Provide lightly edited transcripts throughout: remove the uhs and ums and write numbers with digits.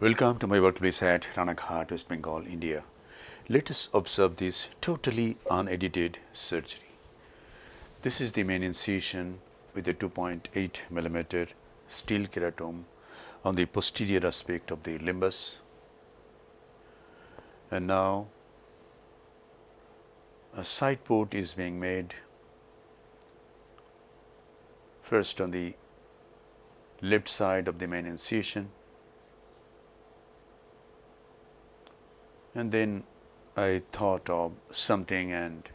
Welcome to my workplace at Ranaghat, West Bengal, India. Let us observe this totally unedited surgery. This is the main incision with a 2.8 millimeter steel keratome on the posterior aspect of the limbus. And now a side port is being made first on the left side of the main incision, and then I thought of something and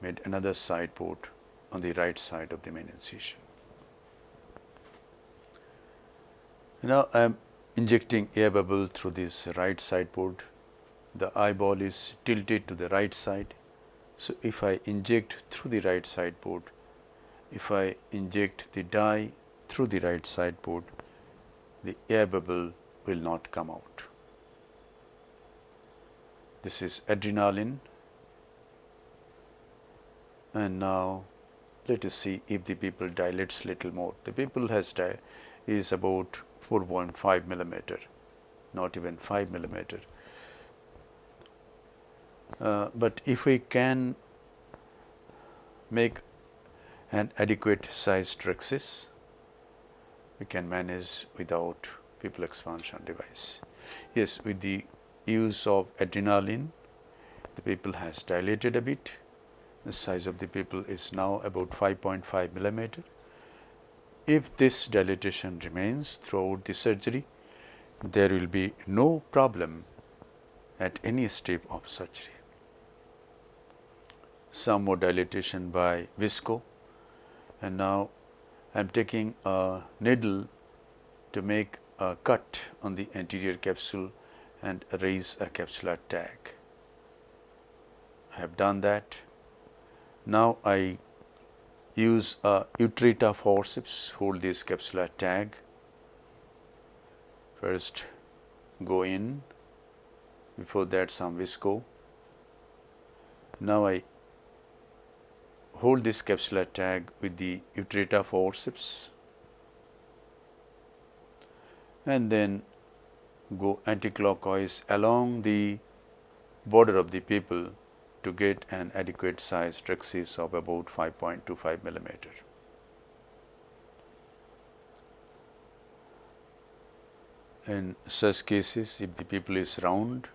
made another side port on the right side of the main incision. Now I am injecting air bubble through this right side port. The eyeball is tilted to the right side. So if I inject through the right side port, if I inject the dye through the right side port, the air bubble will not come out. This is adrenaline, and now let us see if the pupil dilates little more. The pupil is about 4.5 millimeter, not even 5 millimeter. But if we can make an adequate sized rhexis, we can manage without pupil expansion device. Yes, with the use of adrenaline, the pupil has dilated a bit. The size of the pupil is now about 5.5 millimeter. If this dilatation remains throughout the surgery, there will be no problem at any step of surgery. Some more dilatation by visco, and now I am taking a needle to make a cut on the anterior capsule and raise a capsular tag. I have done that. Now I use a utreta forceps, hold this capsular tag. First go in, before that some visco. Now I hold this capsular tag with the utreta forceps and then go anticlockwise along the border of the pupil to get an adequate sized rhexis of about 5.25 millimeter. In such cases, if the pupil is round,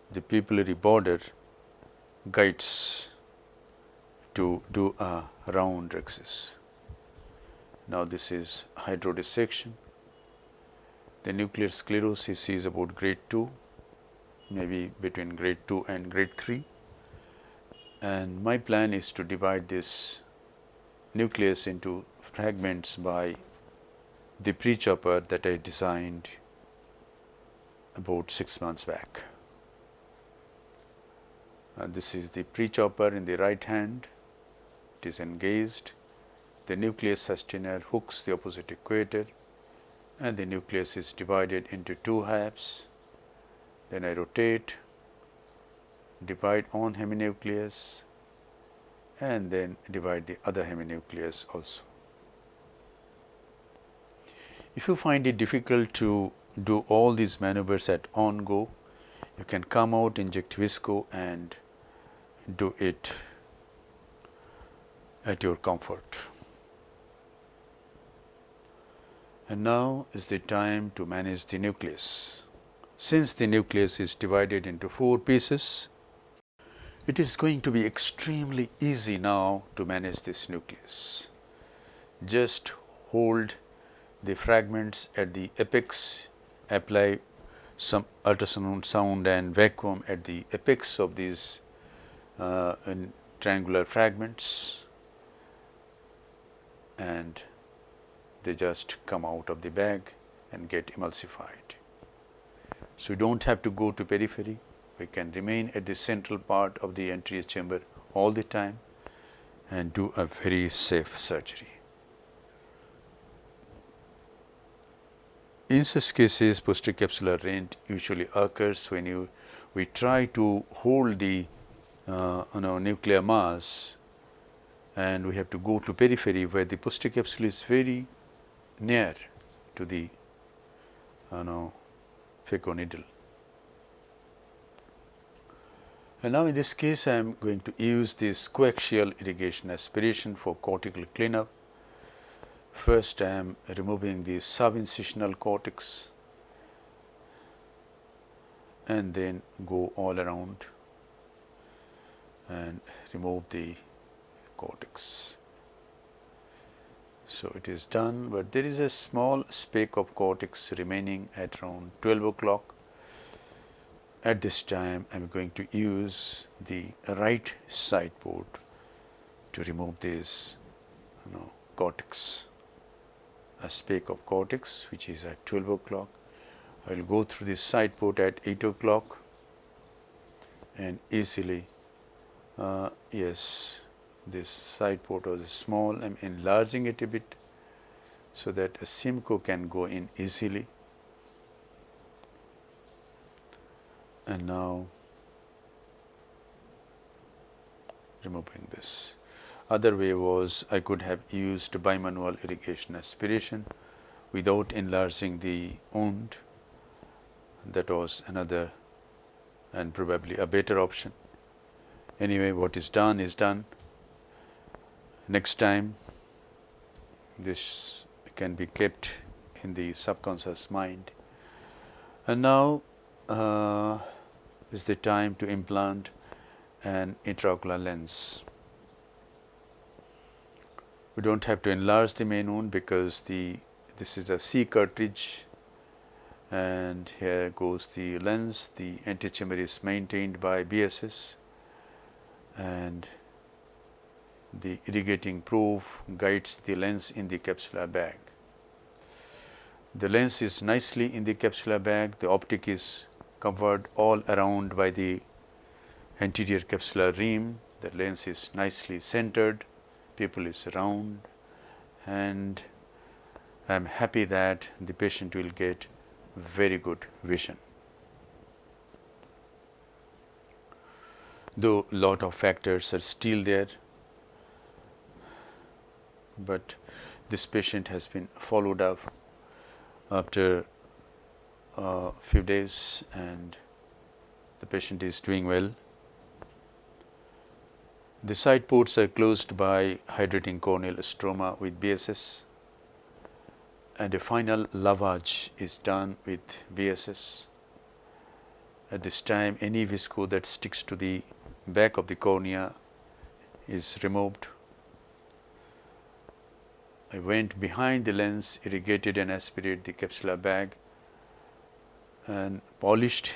the pupillary border guides to do a round rhexis. Now this is hydrodissection. The nuclear sclerosis is about grade 2, maybe between grade 2 and grade 3. And my plan is to divide this nucleus into fragments by the Prechopper that I designed about 6 months back. This is the Prechopper in the right hand. It is engaged. The nucleus sustainer hooks the opposite equator, and the nucleus is divided into two halves. Then I rotate, divide on heminucleus, and then divide the other heminucleus also. If you find it difficult to do all these maneuvers at on go, you can come out, inject visco, and do it at your comfort. And now is the time to manage the nucleus. Since the nucleus is divided into 4 pieces, it is going to be extremely easy now to manage this nucleus. Just hold the fragments at the apex, apply some ultrasound and vacuum at the apex of these triangular fragments, and they just come out of the bag and get emulsified. So, you do not have to go to periphery. We can remain at the central part of the anterior chamber all the time and do a very safe surgery. In such cases, posterior capsular rent usually occurs when we try to hold the nuclear mass, and we have to go to periphery where the posterior capsule is very near to the phaco needle. And now in this case I am going to use this coaxial irrigation aspiration for cortical cleanup. First I am removing the subincisional cortex and then go all around and remove the cortex. So it is done, but there is a small speck of cortex remaining at around 12 o'clock. At this time I am going to use the right side port to remove this cortex, a speck of cortex which is at 12 o'clock. I will go through this side port at 8 o'clock and easily, yes, this side port was small. I am enlarging it a bit so that a Simcoe can go in easily. And now removing this. Other way was I could have used bimanual irrigation aspiration without enlarging the wound. That was another and probably a better option. Anyway, what is done is done. Next time this can be kept in the subconscious mind. And now is the time to implant an intraocular lens. We don't have to enlarge the main wound because this is a C cartridge, and here goes the lens. The antechamber is maintained by BSS, and the irrigating probe guides the lens in the capsular bag. The lens is nicely in the capsular bag. The optic is covered all around by the anterior capsular rim. The lens is nicely centered, pupil is round, and I am happy that the patient will get very good vision. Though lot of factors are still there, but this patient has been followed up after a few days and the patient is doing well. The side ports are closed by hydrating corneal stroma with BSS, and a final lavage is done with BSS. At this time, any visco that sticks to the back of the cornea is removed. I went behind the lens, irrigated and aspirated the capsular bag, and polished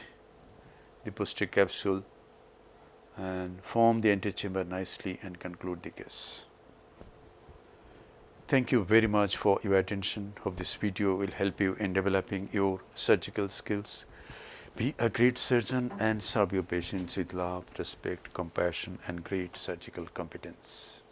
the posterior capsule and form the antechamber nicely and conclude the case. Thank you very much for your attention. Hope this video will help you in developing your surgical skills. Be a great surgeon and serve your patients with love, respect, compassion, and great surgical competence.